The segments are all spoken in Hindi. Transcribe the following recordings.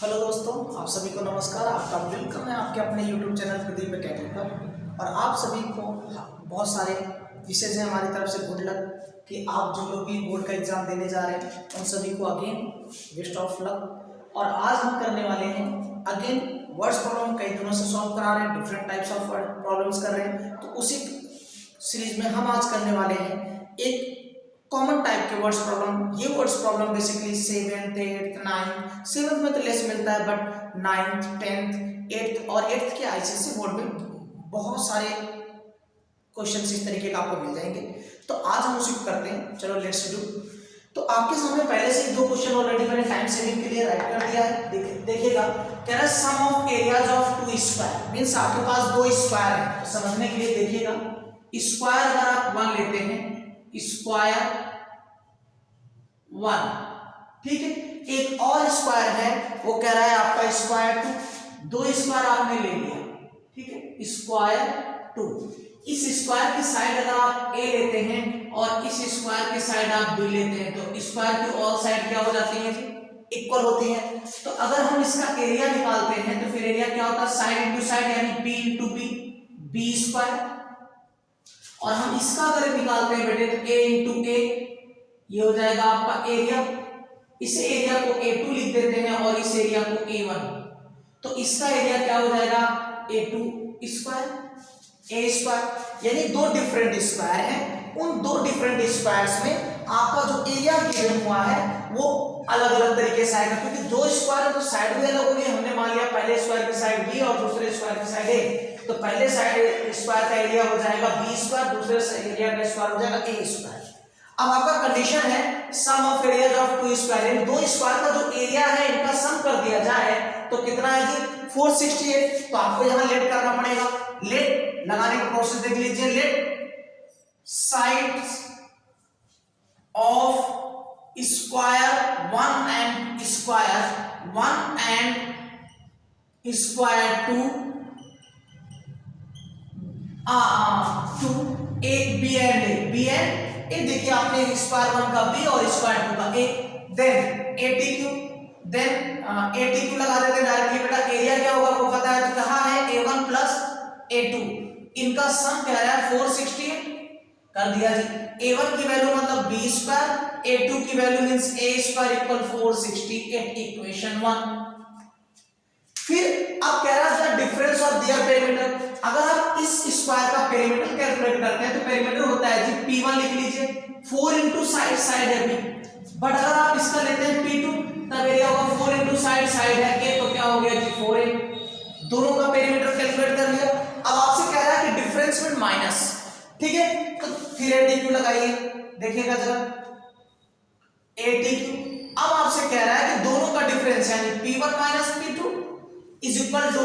हेलो दोस्तों, आप सभी को नमस्कार। आपका वेलकम है आपके अपने YouTube चैनल प्रदीप अकेडमी पर। और आप सभी को बहुत सारे विशेष हैं हमारी तरफ से गुड लक कि आप जो लोग भी बोर्ड का एग्जाम देने जा रहे हैं उन सभी को अगेन बेस्ट ऑफ लक। और आज हम करने वाले हैं अगेन वर्ड्स प्रॉब्लम। कई दिनों से सॉल्व करा रहे हैं, डिफरेंट टाइप्स ऑफ प्रॉब्लम्स कर रहे हैं, तो उसी सीरीज में हम आज करने वाले हैं एक कॉमन टाइप के वर्ड्स प्रॉब्लम। ये words problem basically 7th 8th 9th 7th में तो लेस मिलता है, बट 9th 10th 8th और 8th के आईसीएसई बोर्ड में बहुत सारे क्वेश्चंस इस तरीके का आपको मिल जाएंगे। तो आज हम उसी को करते हैं। चलो लेट्स डू। तो आपके सामने पहले से दो क्वेश्चन ऑलरेडी मैंने टाइम सेविंग के लिए राइट कर दिया है। देखिएगा, कह रहा है sum of areas of two square, means आपके पास दो स्क्वायर है। तो समझने के लिए देखिएगा, स्क्वायर अगर आप 1 लेते हैं, स्क्वायर 1, ठीक है। एक और स्क्वायर है, वो कह रहा है आपका स्क्वायर 2। दो स्क्वायर आपने ले लिया, ठीक है, स्क्वायर 2। इस स्क्वायर की साइड अगर आप a लेते हैं और इस स्क्वायर की साइड आप b लेते हैं, तो स्क्वायर की ऑल साइड क्या हो जाती है जी? इक्वल होती है। तो अगर हम इसका एरिया निकालते हैं तो फिर एरिया क्या होता है? साइड इंटू साइड, यानी b इंटू b स्क्वायर। और हम इसका अगर निकालते हैं बेटे तो a इंटू a, ये हो जाएगा आपका एरिया। इस एरिया को a2 लिख देते हैं और इस एरिया को a1, तो इसका एरिया क्या हो जाएगा? a2 square a square. यानी दो डिफरेंट स्क्वायर हैं, उन दो डिफरेंट स्क्वायर्स में आपका जो एरिया गिवन हुआ है वो अलग अलग तरीके से आएगा, क्योंकि दो स्क्वायर तो साइड भी अलग होगी। हमने मान लिया पहले स्क्वायर की साइड b और दूसरे स्क्वायर की साइड a, तो पहले साइड स्क्वायर का एरिया हो जाएगा b स्क्वायर, दूसरे एरिया का स्क्वायर हो जाएगा a स्क्वायर। अब आपका कंडीशन है sum of areas of two square, दो स्क्वायर का जो एरिया है इनका सम कर दिया जाए तो कितना है जी? 468। तो आपको यहां लेट करना पड़ेगा। लेट लगाने का प्रोसेस देख लीजिए। Let sides of square 1 and square 1 and square 2 a b and a देखिए आपने स्क्वायर 1 का b और स्क्वायर 2 का a, then atq, then atq लगा देते हैं डायरेक्टली। बेटा एरिया क्या होगा आपको पता है, तो कहां है? a1 प्लस a2, इनका सम कह रहा है 468, कर दिया जी। a1 की वैल्यू मतलब b स्क्वायर, a2 की value means a square equal 468, equation 1। फिर अब कह रहा है डिफरेंस ऑफ देयर पेरीमीटर। अगर आप इस स्क्वायर का पेरीमीटर कैलकुलेट करते हैं तो पेरीमीटर होता है जी p1, लिख लीजिए 4 इंटू साइड, साइड है b। बट अगर आप इसका लेते हैं p2, तब एरिया होगा 4 इंटू साइड, साइड है a, तो क्या हो गया जी? 4a। दोनों का पेरीमीटर कैलकुलेट कर लिया। अब आपसे कह रहा है कि डिफरेंस में माइनस, ठीक है, तो फिर atq लगाइए। देखिएगा जरा atq। अब आपसे कह रहा है कि दोनों का डिफरेंस यानी p1 minus p2 is equal to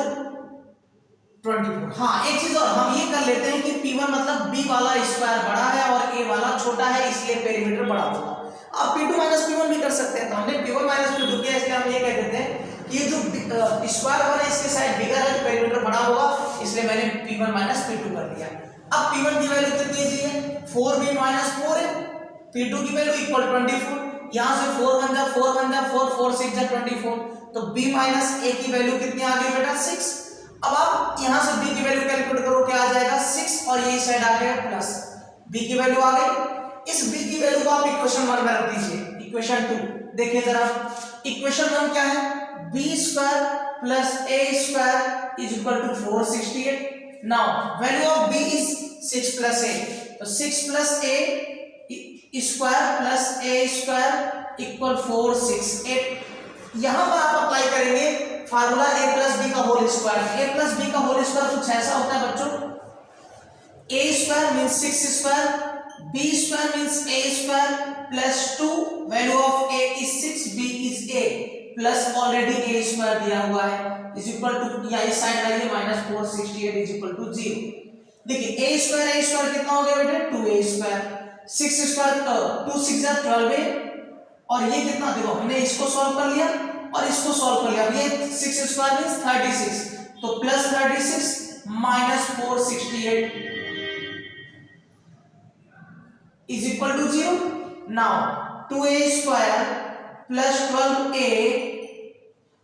24। हाँ, एक चीज और हम ये कर लेते हैं कि p1 मतलब b वाला स्क्वायर बड़ा है और a वाला छोटा है, इसलिए पेरीमीटर बड़ा होगा। आप p2 माइनस p1 भी कर सकते हैं, तो हमने p1 माइनस p2 किया, इसलिए हम ये कह देते हैं कि ये जो स्क्वायर वाला इसके साइड बिगर है तो पेरीमीटर बड़ा होगा, इसलिए मैंने p1 माइनस p2 कर दिया। अब p1 की वैल्यू कितनी है? 4b माइनस 4 है। p2 की वैल्यू इक्वल 24, यहां से 4 1 जा 4 1 जा 4 4 6 जा 24, तो b माइनस a की वैल्यू कितनी आ गई बेटा? 6। अब आप यहां से b की वैल्यू कैलकुलेट करो, क्या आ जाएगा? 6, और ये साइड आ गया प्लस b की वैल्यू आ गई। इस b की वैल्यू को आप इक्वेशन 1 में रख दीजिए। इक्वेशन 2 देखिए जरा, इक्वेशन 1 क्या है? b square plus a square is equal to 468। Now value of b is 6 plus a, तो 6 plus a square plus a square equal 468। यहां पर आप अप्लाई करेंगे फार्मूला a प्लस बी का whole square. a plus b का होल स्क्वायर कुछ ऐसा होता है बच्चों, a square means 6 square, b square means a square plus 2, value of a is 6, b is a, plus already a square दिया हुआ है इज इक्वल टू, या इस साइड लाइए माइनस 468 इज इक्वल टू 0। देखिए a स्क्वायर कितना हो गया बेटे? 2a स्क्वायर, 6 स्क्वायर 2 6 जा 12a, और ये कितना? देखो हमने इसको सॉल्व कर लिया और इसको सॉल्व कर लिया। ये 6 स्क्वायर मींस 36, तो plus 36 minus 468 is equal to 0। Now 2a square plus 12a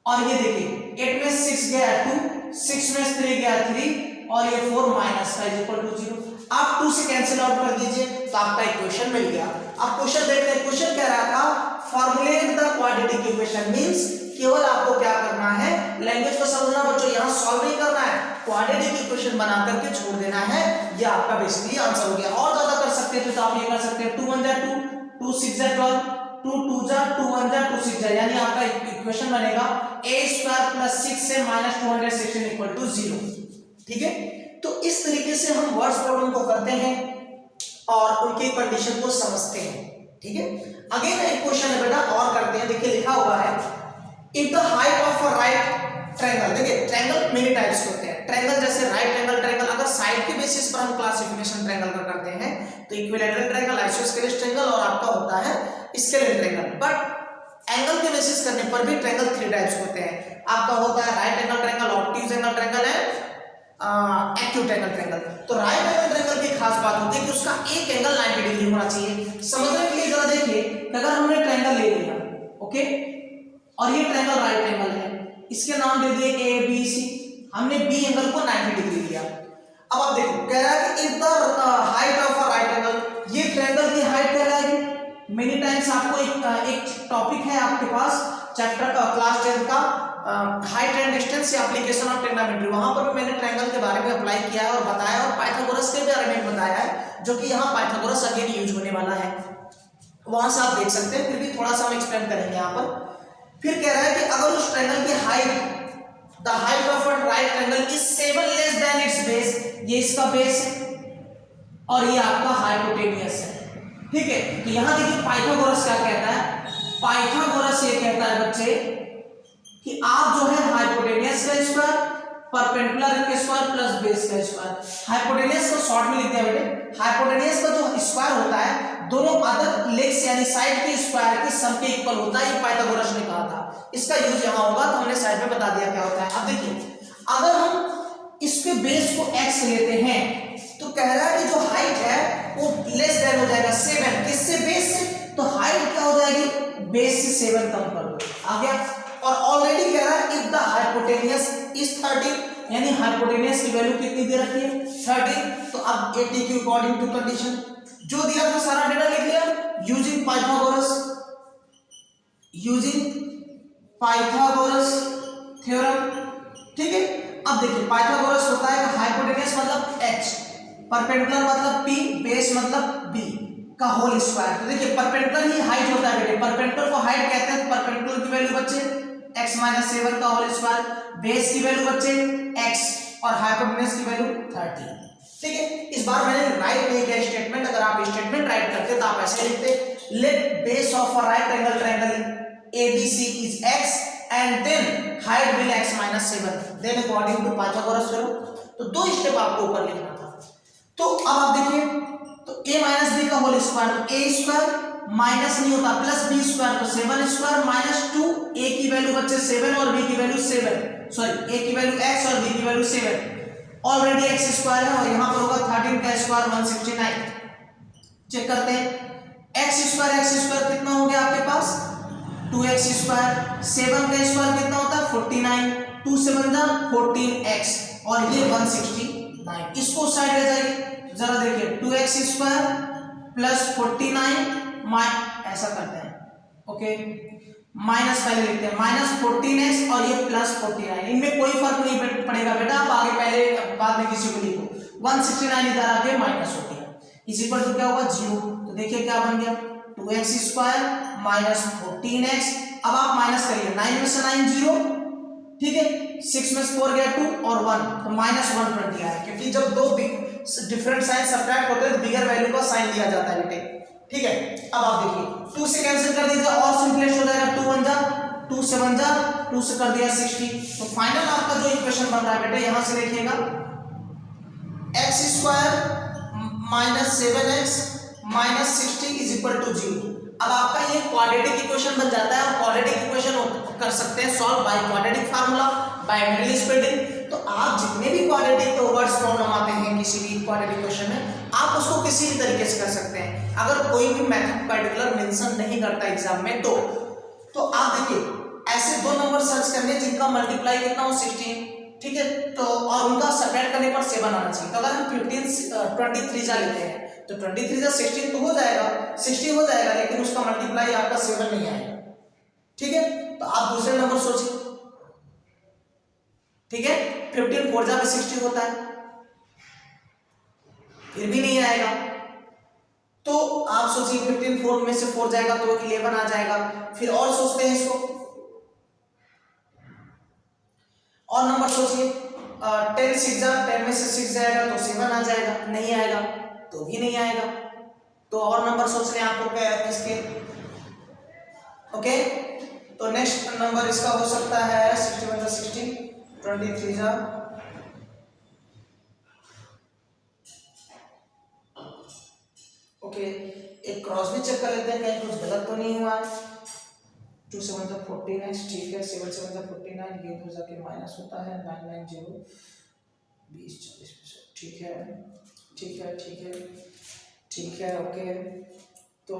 और ये देखिए 8 में 6 गया 2, 6 में 3 गया 3 और ये 4 माइनस का इज इक्वल टू 0। आप 2 से कैंसिल आउट कर दीजिए तो आपका इक्वेशन मिल गया। अब क्वेश्चन देखते हैं। क्वेश्चन कह रहा था formulate the quadratic equation, means केवल आपको क्या करना है, लैंग्वेज को समझना बच्चों, यहां सॉल्व नहीं करना है, क्वाड्रेटिक इक्वेशन बना करके छोड़ देना है। ये आपका बेसिकली आंसर हो गया। और ज्यादा कर सकते थे तो आप ये कर सकते हैं 2 1 जा 2, 2 6 जा 12, 2 2 जा 2 1 जा 2 6 जा, यानी आपका इक्वेशन बनेगा a² + 6 से -216 = 0। ठीक है, तो इस तरीके से हम वर्ड्स प्रॉब्लम को करते हैं और उनकी कंडीशन को समझते हैं। ठीक है, अगेन एक क्वेश्चन है बेटा और करते हैं। देखिए लिखा हुआ है if the height of a right triangle, देखिए ट्रायंगल मेनी टाइप्स के होते हैं। ट्रायंगल जैसे राइट ट्रायंगल, ट्रायंगल अगर साइड के बेसिस पर हम क्लासिफिकेशन ट्रायंगल का करते हैं तो इक्विलैटरल ट्रायंगल, आइसोस्केलेस ट्रायंगल और आपका होता है स्केलेटल ट्रायंगल। बट एंगल के बेसिस करने पर भी ट्रायंगल 3 टाइप्स होते हैं। आपका होता है right angle triangle, obtuse angle triangle है, एक्यूट एंगल ट्रायंगल। तो राइट एंगल ट्रायंगल की खास बात होती है कि उसका एक एंगल 90 डिग्री होना चाहिए। समझने के लिए जरा देखिए, अगर हमने ट्रायंगल ले लिया, ओके, और ये ट्रायंगल राइट एंगल है, इसके नाम दे दिए ए बी सी, हमने बी एंगल को 90 डिग्री लिया। अब आप देखो कह रहा है कि if the height of a right angle, ये ट्रायंगल की हाइट कहलाएगी। मेनी टाइम्स आपको एक टॉपिक है आपके पास चैप्टर क्लास 10 का height and distance application of trigonometry, वहां पर भी मैंने ट्रायंगल के बारे में अप्लाई किया है और बताया, और पाइथागोरस के बारे में बताया है, जो कि यहाँ पाइथागोरस अगेन यूज होने वाला है, वहां से आप देख सकते हैं। फिर भी थोड़ा सा हम एक्सप्लेन करेंगे यहाँ पर। फिर कह रहा है कि अगर उस ट्रायंगल की height, the height of a right triangle is 7 less than it's base, ये इसका बेस है और ये आपका हाइपोटेनियस है। ठीक है, तो यहां देखिए पाइथागोरस क्या कहता है, पाइथागोरस ये कहता है बच्चे कि आप जो है हाइपोटेनियस का स्क्वायर, परपेंडिकुलर का स्क्वायर प्लस बेस का स्क्वायर। हाइपोटेनियस को शॉर्ट में लिखते हैं बेटे, हाइपोटेनियस का जो स्क्वायर होता है दोनों अदर लेग्स यानी साइड के स्क्वायर के सम के इक्वल होता है, ये पाइथागोरस ने कहा था। इसका यूज यहां होगा तो हमने साइड में बता दिया क्या होता है। अब देखिए अगर हम इसके बेस को x लेते हैं तो कह रहा है कि जो हाइट है वो लेस देन हो जाएगा 7, किससे, बेस से, तो हाइट क्या हो जाएगी, बेस से 7 कम कर दो, आ गया। और ऑलरेडी कह रहा है इफ द हाइपोटेनियस इज 30, यानी हाइपोटेनियस की वैल्यू कितनी दे रखी है, 30। तो अब एटी की अकॉर्डिंग टू कंडीशन जो दिया था सारा डेटा लिख लिया, using Pythagoras, using Pythagoras theorem. ठीक है, अब देखिए पाइथागोरस होता है कि हाइपोटेनियस मतलब h, परपेंडिकुलर मतलब p, बेस मतलब b का होल स्क्वायर। तो देखिए परपेंडिकुलर ही हाइट होता है बेटे, परपेंडिकुलर को हाइट कहते हैं। परपेंडिकुलर की वैल्यू बच्चे x - 7 का होल स्क्वायर, बेस की वैल्यू बच्चे x और हाइपोटेनियस की वैल्यू 30। ठीक है, इस बार मैंने राइट नहीं किया स्टेटमेंट, अगर आप स्टेटमेंट राइट करते तो आप ऐसे लिखते, let base of a right angle triangle ABC is x and then height will x - 7 then according to Pythagoras theorem। तो दो स्टेप आपको ऊपर लिखना था। तो अब आप देखिए, तो a - b का होल स्क्वायर, तो a स्क्वायर माइनस नहीं होता प्लस b स्क्वायर, तो 7 स्क्वायर माइनस 2, a की वैल्यू बच्चे 7 और b की वैल्यू 7, सॉरी a की वैल्यू x और b की वैल्यू 7, ऑलरेडी x स्क्वायर है और यहां पर होगा 13 का स्क्वायर 169। चेक करते हैं, x स्क्वायर कितना हो गया आपके पास 2x स्क्वायर, 7 का स्क्वायर कितना होता है 49, 2 से बन जाए 14x और ये 169। इसको साइड ले जाइए, जरा देखिए 2x स्क्वायर प्लस 49 ऐसा करते हैं, ओके, माइनस पहले लिखते हैं -14x और ये प्लस 49, इनमें कोई फर्क नहीं पड़ेगा बेटा, आप आगे पहले बाद में किसी को लिखो। 169 इधर आके माइनस हो गया, इस इक्वल टू क्या होगा 0। तो देखिए क्या बन गया 2x स्क्वायर माइनस 14x। अब आप माइनस करिए, 9 में से 9 0, ठीक है, 6 में से 4 गया 2 और 1, तो -120 आया, क्योंकि जब दो डिफरेंट साइन सब्ट्रैक्ट होते हैं तो बिगर वैल्यू का साइन लिया जाता है बेटे। ठीक है, अब आप देखिए 2 से कैंसिल कर दीजिए और सिंपलेस्ट हो जाएगा, 2 1 जा 2 से 1 जा 2 से कर दिया 60। तो फाइनल आपका जो इक्वेशन बन रहा है बेटे, यहां से देखिएगा x square minus 7x minus 60 is equal to 0। अब आपका ये क्वाड्रेटिक इक्वेशन बन जाता है, और क्वाड्रेटिक इक्वेशन कर सकते हैं solve by quadratic formula, by middle splitting. तो आप जितने भी क्वाड्रेटिक वर्ड्स प्रॉब्लम आते हैं किसी भी क्वाड्रेटिक इक्वेशन में, आप उसको किसी भी तरीके से कर सकते हैं। अगर कोई भी मेथड पर्टिकुलर मेंशन नहीं करता एग्जाम में तो आप देखिए ऐसे दो नंबर सर्च करने जिनका मल्टीप्लाई कितना हो 16, ठीक है, तो और उनका सब्ट्रैक्ट करने पर 7 आना चाहिए। तो अगर हम 23 जा लेते हैं तो 23 जा 16 तो हो जाएगा, 60 हो जाएगा, लेकिन उसका मल्टीप्लाई आपका 7 नहीं आएगा, ठीक है। तो आप दूसरे नंबर सोचिए, ठीक है, 15 4 जा 60 होता है, फिर भी नहीं आएगा। तो आप सोचिए 15 4 में से 4 जाएगा तो 11 आ जाएगा। फिर और सोचते हैं इसको, और नंबर सोचिए 10 6 जा 10 में से 6 जाएगा तो 7 आ जाएगा, नहीं आएगा, तो भी नहीं आएगा। तो और नंबर सोचने आपको क्या है इसके, ओके। तो नेक्स्ट नंबर इसका हो सकता है 61 जा 60, 23 जा, ओके। एक क्रॉस भी चेक कर लेते हैं कहीं कुछ गलत तो नहीं हुआ है। 2 7 जा 49, ठीक है, 7 7 जा 49, ये 2 जाके माइनस होता है, 9 9 0 20 40, ठीक है, ठीक है, ठीक है, ठीक है, ओके। तो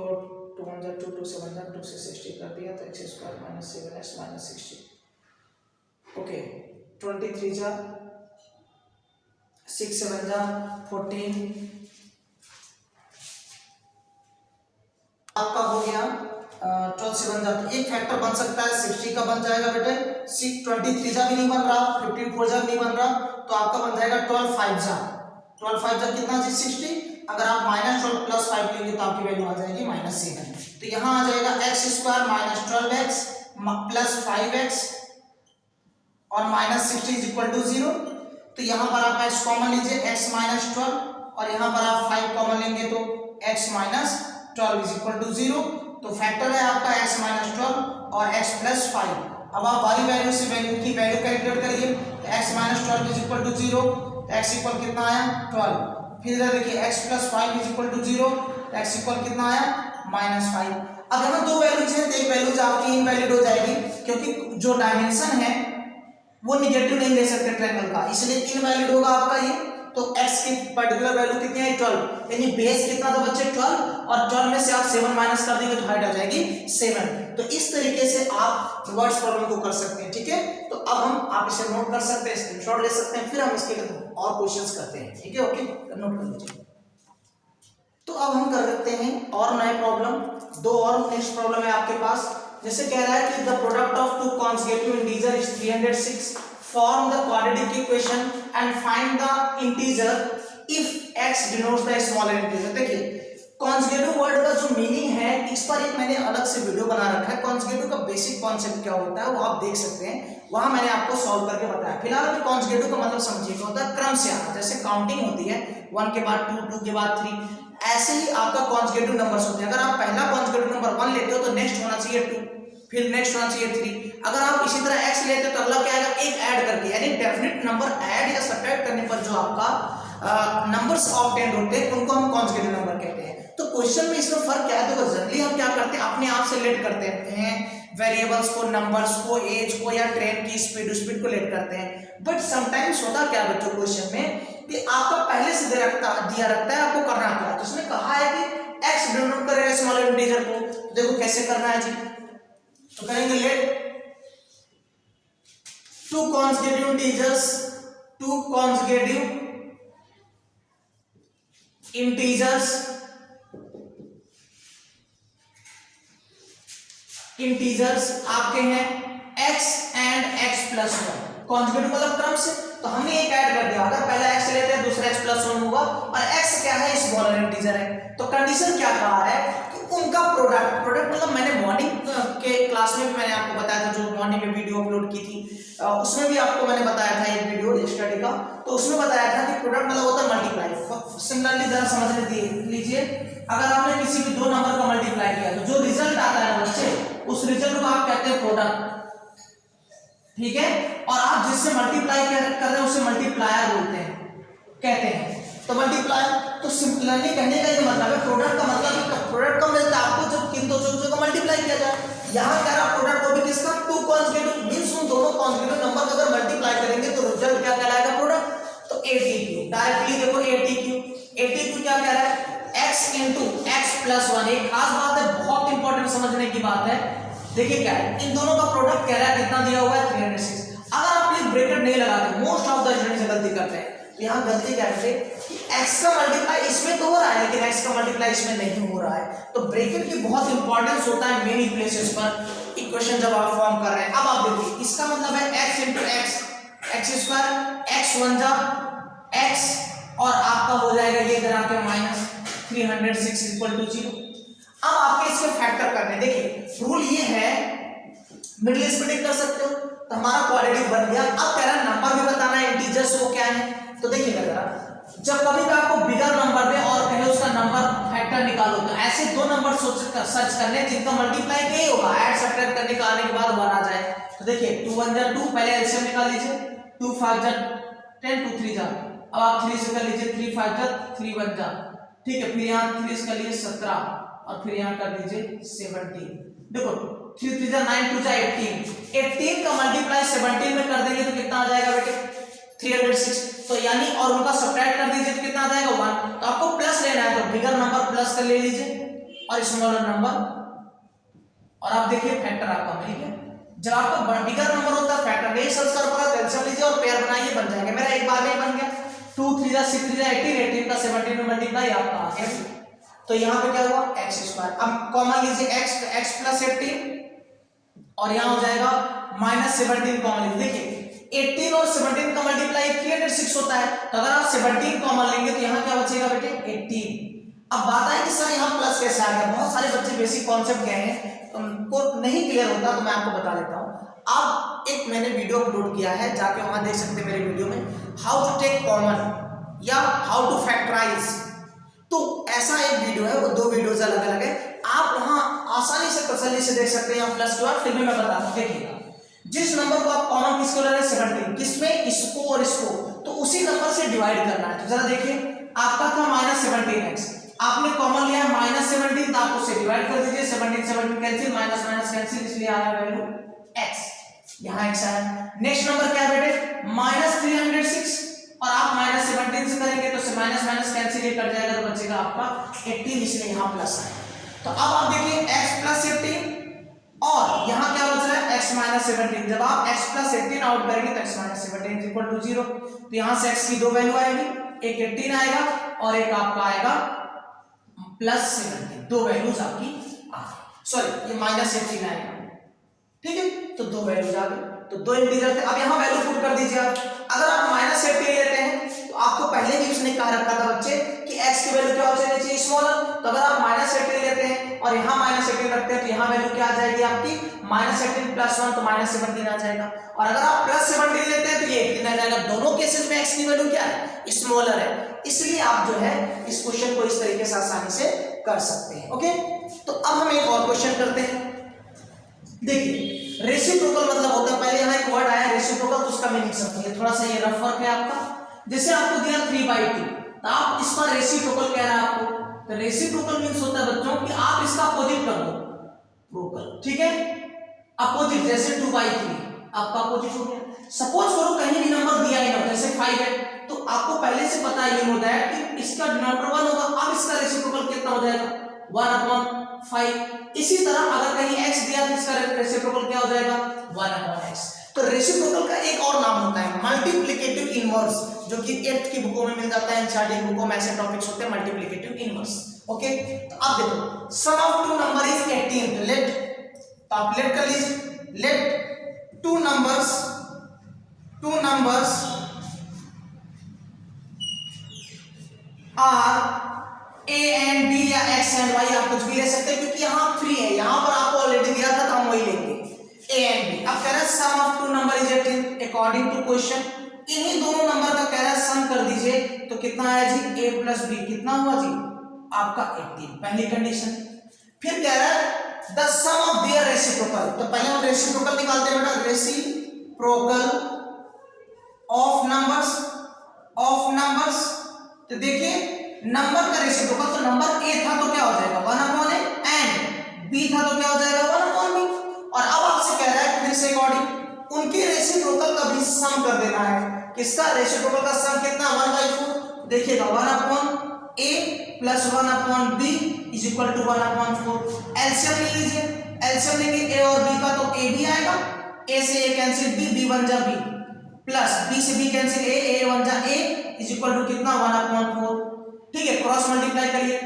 2 1 जा 2, 2 7 जा 2 से 60 कर दिया तो x square minus 7x minus 60, okay. 23 जा 6 7 जा 14, आपका हो गया 12 से बन जाता है। एक फैक्टर बन सकता है 60 का, बन जाएगा बेटे 23 जा भी नहीं बन रहा, 15 4 जा भी नहीं बन रहा, तो आपका बन जाएगा 12 5 जा, 12 5 जा कितना जी 60। अगर आप -12 + 5 लेंगे तो आपकी वैल्यू आ जाएगी -7। तो यहाँ आ जाएगा x square minus 12x plus 5x और -60 = 0। तो यहाँ पर आप x कॉमन लीजिए, x -12, और यहाँ पर आप 5 कॉमन लेंगे तो x -12 = 0। तो फैक्टर है आपका x -12 और x + 5। अब आप वाली वैल्यू से वैल्यू की वैल्यू कैलकुलेट करिए, x -12 = 0, x इक्वल कितना आया 12। फिर इधर देखिए x + 5 = 0, x इक्वल कितना आया -5। अब यहाँ दो वैल्यूज हैं, एक वैल्यूज आपकी इनवैलिड हो जाएगी क्योंकि जो डायमेंशन है वो निगेटिव नहीं ले सकते ट्रायंगल का, इसलिए इनवैलिड होगा आपका ये। तो x की पर्टिकुलर वैल्यू कितनी है 12, यानी बेस कितना था बच्चे 12, और 12 में से आप 7 माइनस कर देंगे तो हाइट आ जाएगी 7। तो इस तरीके से आप रिवर्स प्रॉब्लम को कर सकते हैं, ठीक है। तो अब हम आप इसे नोट कर सकते हैं, स्क्रीनशॉट ले सकते हैं, फिर हम इसके और क्वेश्चंस करते हैं, ठीक है, ओके, नोट कर लीजिए। तो अब हम कर सकते हैं और नए प्रॉब्लम, दो और नेक्स्ट प्रॉब्लम है आपके पास। जैसे कह रहा है कि the product of two conjugative integer is 306, form the quadratic equation and find the integer if x denotes the smaller integer। देखिए कॉन्जुगेटिव वर्ड का जो मीनिंग है इस पर एक मैंने अलग से वीडियो बना रखा है, कॉन्जुगेटिव का बेसिक कॉन्सेप्ट क्या होता है वो आप देख सकते हैं, वहां मैंने आपको सॉल्व करके बताया। फिलहाल अभी कॉन्जुगेटिव का मतलब समझिए क्या होता है, क्रम से आना, जैसे काउंटिंग होती है 1 के बाद 2, 2 के बाद 3, ऐसे ही आपका कॉन्जुगेटिव नंबर्स होते हैं। अगर आप पहला कॉन्जुगेटिव नंबर 1 लेते हो तो नेक्स्ट होना चाहिए 2, फिर नेक्स्ट होना चाहिए 3। अगर आप इसी तरह x लेते हो तो अगला क्या आएगा, एक ऐड करके, यानी डेफिनेट नंबर ऐड या सब्ट्रैक्ट करने पर जो आपका नंबर्स ऑब्टेंड होते हैं उनको हम कॉन्जुगेटिव नंबर कहते हैं। तो क्वेश्चन में इसमें फर्क क्या है, देखो जनरली हम क्या करते हैं अपने आप से लेट करते हैं वेरिएबल्स को, नंबर्स को, एज को या ट्रेन की स्पीड को लेट करते हैं। बट समटाइम्स होता क्या बच्चों क्वेश्चन में कि आपका पहले से दिया रहता है आपको करना क्या है। तो उसने कहा है कि x डिनोट करेगा स्मॉलर इंटीजर को, देखो कैसे करना है जी। तो करेंगे let two conjugative integers, two conjugative integers आपके हैं x एंड x + 1। कॉन्जुगेटिव मतलब क्रम से, तो हमने एक ऐड कर दिया, अगर पहला x लेते हैं दूसरा x + 1 होगा, और x क्या है स्मॉलर इंटीजर है। तो कंडीशन क्या कहा है कि उनका प्रोडक्ट मतलब मैंने मॉर्निंग के क्लास में भी मैंने आपको बताया था, जो मॉर्निंग में वीडियो अपलोड की थी उसमें भी आपको मैंने बताया था एक वीडियो स्टडी का, तो उसमें बताया था कि प्रोडक्ट मतलब होता है मल्टीप्लाई। सिमिलरली जरा समझ लीजिए, अगर आपने किसी भी दो नंबर का मल्टीप्लाई किया तो जो रिजल्ट आता है बच्चे उस रिजल्ट को आप कहते हैं प्रोडक्ट, ठीक है। और आप जिससे मल्टीप्लाई कर रहे हैं उसे मल्टीप्लायर बोलते हैं, कहते हैं। तो मल्टीप्लाई, तो सिंपली कहने का ये मतलब है प्रोडक्ट का मतलब प्रोडक्ट कब मिलता है आपको, जब किन दो चीजों का मल्टीप्लाई किया जाए। यहाँ कह रहा प्रोडक्ट वो भी किसका, टू कॉन्जुगेटिव, मींस उन दोनों कॉन्जुगेटिव नंबर का अगर मल्टीप्लाई करेंगे तो रिजल्ट क्या कहलाएगा प्रोडक्ट। तो ATQ डायरेक्टली देखो ATQ क्या कह रहा है x × x + 1। एक खास बात है, बहुत इंपॉर्टेंट समझने की बात है, देखिए क्या है, इन दोनों का प्रोडक्ट कह रहा है कितना दिया हुआ है 306। अगर आप ये ब्रैकेट नहीं लगाते, मोस्ट ऑफ द स्टूडेंट्स गलती करते हैं, यहाँ गलती क्या करते कि x का मल्टीप्लाई इसमें तो हो रहा है लेकिन x का मल्टीप्लाई इसमें नहीं हो रहा है। तो ब्रैकेट की बहुत इंपॉर्टेंस होता है मेनी प्लेसेस पर इक्वेशन जब आप फॉर्म कर रहे हैं। अब आप देखिए इसका मतलब है x into x, x square, x one जा x और आपका हो जाएगा ये इधर आके माइनस 306 इक्वल टू 0। अब आपके इसके फैक्टर करने, देखिए रूल ये है मिडिल स्प्लिटिंग कर सकते हो, तो हमारा क्वाड्रेटिक बन गया। अब कह रहा है नंबर भी बताना है, इंटीजर्स वो क्या है, तो देखिएगा जरा, जब कभी भी आपको बिगर नंबर दे और कहे उसका नंबर फैक्टर निकालो, तो ऐसे दो नंबर सर्च करने जिनका मल्टीप्लाई नहीं होगा, ऐड सब्ट्रैक्ट करने का आने के बाद 1 आ जाए। तो देखिए 2 1 जा 2, पहले एलसीएम निकाल लीजिए, 2 5 जा 10, 2 3 जा, अब आप 3 से कर लीजिए, 3 5 जा 3 1 जा, ठीक है, फिर यहाँ 3 से कर लीजिए 17 और फिर यहाँ कर लीजिए 17। देखो 3 3 जा 9, 2 जा 18, 18 का मल्टीप्लाई 17 में कर देंगे तो कितना आ जाएगा बेटे 306। तो यानी और उनका सब्ट्रैक्ट कर दीजिए तो कितना आ जाएगा 1। तो आपको प्लस लेना है तो बिगर नंबर प्लस कर ले लीजिए और स्मॉलर नंबर, और आप देखिए फैक्टर आपका मिल गया। जब आपका बिगर नंबर होता है फैक्टर नहीं सर्च कर पा रहा, कैंसिल लीजिए और पेयर बनाइए, बन जाएगा। मेरा एक बार में बन गया, 2 3 जा 6 3 जा 18, 18 का 17 में मल्टीप्लाई आपका आ गया। तो यहाँ पे क्या हुआ एक्स स्क्वायर, अब कॉमन लीजिए एक्स, तो एक्स प्लस 18 और यहाँ हो जाएगा माइनस 17 कॉमन लीजिए। देखिए 18 और 17 का मल्टीप्लाई 306 होता है, तो अगर आप 17 कॉमन लेंगे तो यहाँ क्या बचेगा बेटे 18। अब बात है कि सर यहाँ प्लस कैसे आ गया, बहुत सारे बच्चे बेसिक कॉन्सेप्ट गए हैं उनको नहीं क्लियर होता, तो मैं आपको बता देता हूँ। अब एक मैंने वीडियो अपलोड किया है, जाके वहां देख सकते हैं मेरे वीडियो में, हाउ टू टेक कॉमन या हाउ टू फैक्टराइज। तो ऐसा एक वीडियो है, वो 2 वीडियोज अलग अलग है, आप वहां आसानी से तसल्ली से देख सकते हैं। प्लस 2 फिर भी मैं बताता हूँ, देखिएगा जिस नंबर को आप कॉमन किसको ले रहे हैं 17, किसमें इसको और इसको, तो उसी नंबर से डिवाइड करना है। तो जरा देखिए आपका था -17x, आपने कॉमन लिया -17, तो आप उसे डिवाइड कर दीजिए, 17 17 कैंसिल, माइनस माइनस कैंसिल, इसलिए आया वैल्यू x, यहाँ x आया। नेक्स्ट नंबर क्या है बेटे -306 और आप -17 से करेंगे तो माइनस माइनस कैंसिल ये कट जाएगा, तो बचेगा आपका 18, इसलिए यहाँ प्लस आया। तो अब आप देखिए x प्लस 18 और यहाँ क्या बच रहा है x माइनस 17। जब आप x प्लस 18 आउट करेंगे तो x माइनस 17 इक्वल टू 0। तो यहाँ से x की 2 वैल्यू आएगी, एक 18 आएगा और एक आपका आएगा प्लस 17, 2 वैल्यूज आपकी आ गई, सॉरी ये माइनस 18 आएगा, ठीक है। तो 2 वैल्यूज आ गई, तो 2 इंटीजर थे। अब यहाँ वैल्यू पुट कर दीजिए आप। अगर आप माइनस 18 लेते हैं तो आपको पहले भी उसने कहा रखा था बच्चे कि x की वैल्यू क्या हो जानी चाहिए स्मॉलर, तो अगर आप -18 लेते हैं और यहाँ -18 रखते हैं तो यहाँ वैल्यू क्या आ जाएगी आपकी -18 प्लस 1, तो -17 आ जाएगा। और अगर आप प्लस 17 लेते हैं तो ये 18 आ जाएगा। दोनों केसेस में x की वैल्यू क्या है स्मॉलर है, इसलिए आप जो है इस क्वेश्चन को इस तरीके से आसानी से कर सकते हैं। ओके, तो अब हम एक और क्वेश्चन करते हैं। देखिए रेसिप्रोकल मतलब होता है, पहले यहाँ एक वर्ड आया रेसिप्रोकल, तो उसका मीनिंग समझिए, थोड़ा सा ये रफ वर्क है आपका। जैसे आपको दिया 3/2, तो आप इसका रेसिप्रोकल कह रहा है आपको, तो रेसिप्रोकल मींस होता है बच्चों कि आप इसका अपोजिट कर दो, प्रोकल, ठीक है, अपोजिट। जैसे 2/3 आपका अपोजिट हो गया। सपोज करो कहीं भी नंबर दिया ही ना, जैसे 5 है, तो आपको पहले से पता ही होता है कि इसका डिनोमिनेटर 1 होगा। अब इसका रेसिप्रोकल कितना हो जाएगा 1/5। इसी तरह अगर कहीं x दिया तो इसका रेसिप्रोकल क्या हो जाएगा 1/x। तो रेसिप्रोकल का एक और नाम होता है मल्टीप्लिकेटिव इनवर्स, जो कि 8th की बुकों में मिल जाता है, एनसीईआरटी की बुकों में ऐसे टॉपिक्स होते हैं मल्टीप्लिकेटिव इनवर्स। ओके, तो अब देखो sum of 2 number is 18, let, तो आप लेट कर लीजिए, let 2 numbers are a and b या x एंड y, आप कुछ भी ले सकते हैं क्योंकि यहाँ फ्री है, यहाँ पर आपको ऑलरेडी दिया था तो हम वही लेंगे a एंड b। अब कह रहा है sum of 2 number is 18 according to question, इन्हीं दोनों नंबर का कह रहा है सम कर दीजिए, तो कितना आया जी a प्लस b, कितना हुआ जी आपका 18, पहली कंडीशन। फिर कह रहा है the sum of their reciprocal, तो पहले हम रेसिप्रोकल निकालते हैं बेटा, रेसिप्रोकल ऑफ नंबर्स। तो देखिए नंबर का रेसिप्रोकल, तो नंबर a था तो क्या हो जाएगा 1/a एंड b था तो क्या हो जाएगा 1/b। और अब आपसे कह रहा है फिर से अकॉर्डिंग उनके रेसिप्रोकल का भी सम कर देना है। किसका रेसिप्रोकल का सम कितना 1/4, देखिएगा 1/a plus 1/b is equal to 1/4। LCM ले लीजिए, एलसीएम लेंगे ए और बी का, तो ए बी आएगा, ए से ए कैंसिल बी, बी वन जा बी, प्लस बी से बी कैंसिल ए वन जा ए, इज इक्वल टू कितना 1/4। ठीक है, क्रॉस मल्टीप्लाई करिए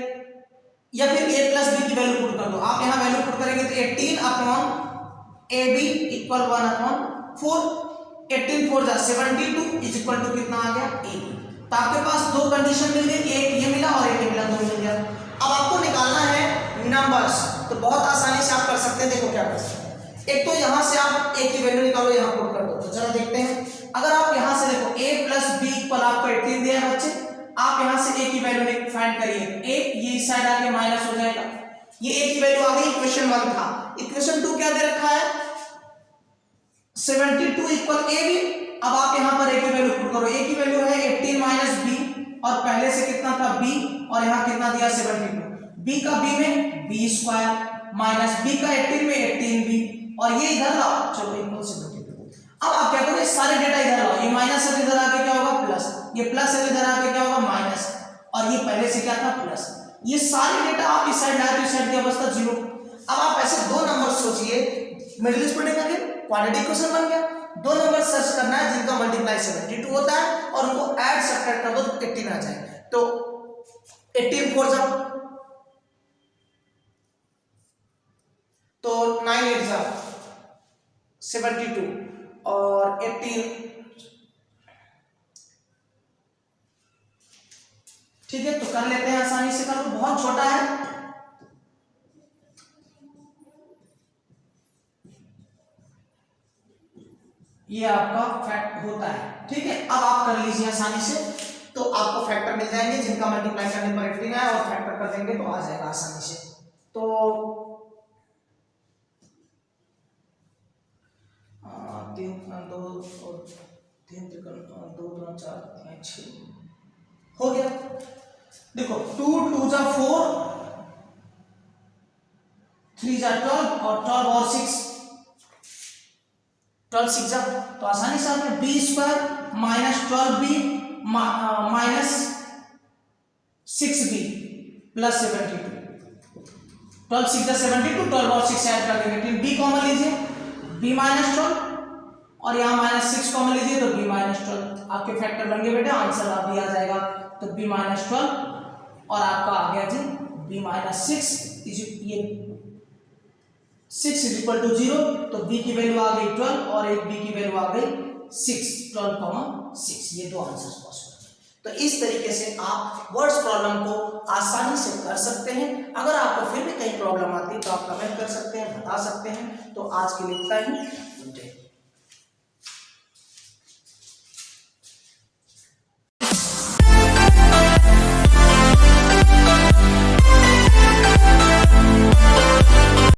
या फिर a प्लस बी की वैल्यू पुट कर दो। आप यहाँ वैल्यू पुट करेंगे तो 18/ab इक्वल 1/4, 18 4 जा 72 इज इक्वल टू कितना आ गया 80। तो आपके पास दो कंडीशन मिल गई, एक ये मिला और एक ये मिला, दो मिल गया। अब आपको निकालना है नंबर्स, तो बहुत आसानी से आप कर सकते हैं। देखो क्या कर सकते हैं, एक तो यहाँ से आप a की वैल्यू निकालो, यहाँ पुट कर दो। तो चलो देखते हैं, अगर आप यहाँ से देखो a प्लस बी इक्वल आपको 18 दिया है बच्चे, आप यहां से a की वैल्यू फाइंड करिए, a ये इस साइड आके माइनस हो जाएगा, ये a की वैल्यू आ गई, इक्वेशन 1 था। इक्वेशन 2 क्या दे रखा है 72 इक्वल a b। अब आप यहां पर a की वैल्यू पुट करो, a की वैल्यू है 18 माइनस b, और पहले से कितना था b, और यहां कितना दिया 72, b का b में b स्क्वायर माइनस b का 18 में 18b, और ये इधर लाओ, चलो इक्वल से। अब आप क्या करोगे, सारे डेटा इधर लाओ, ये माइनस है इधर आके क्या होगा प्लस, ये प्लस है इधर आके क्या होगा माइनस, और ये पहले से क्या था प्लस। ये सारे डेटा आप इस साइड लाए तो इस साइड की अवस्था 0। अब आप ऐसे दो नंबर सोचिए, मिडिल स्प्लिटिंग करके क्वाड्रेटिक इक्वेशन बन गया। दो नंबर सर्च करना है जिनका मल्टीप्लाई 72 होता है, और उनको ऐड सब्ट्रैक्ट कर दो तो 18 आ जाए। तो 18 4 जा, तो 9 8 जा 72 और 18, ठीक है। तो कर लेते हैं, आसानी से कर लो, बहुत छोटा है। ये आपका फैक्ट होता है, ठीक है। अब आप कर लीजिए आसानी से, तो आपको फैक्टर मिल जाएंगे जिनका मल्टीप्लाई करने पर 18 है, और फैक्टर कर देंगे तो आ जाएगा आसानी से। तो 3 2 और 3 2 2 4 6 हो गया। देखो 2 2 जा 4, 3 जा 12 और 12 और 6 12 6 जा, तो आसानी से आपने b square minus 12b minus 6b plus 72, 12 6 जा 72, 12 और 6 ऐड कर देंगे, b कॉमन लीजिए, b माइनस 12, और यहाँ माइनस 6 कॉमन लीजिए तो b माइनस 12, आपके फैक्टर बन गए बेटे, आंसर आप भी आ जाएगा। तो b माइनस 12 और आपका आ गया जी b माइनस 6, ये 6 इज इक्वल टू 0, तो b की वैल्यू आ गई 12 और एक b की वैल्यू आ गई 6, 12,6, ये दो आंसर्स पॉसिबल है। तो इस तरीके से आप वर्ड्स प्रॉब्लम को आसानी से कर सकते हैं। अगर आपको फिर भी कहीं प्रॉब्लम आती है तो आप कमेंट कर सकते हैं, बता सकते हैं। तो आज के लिए इतना ही।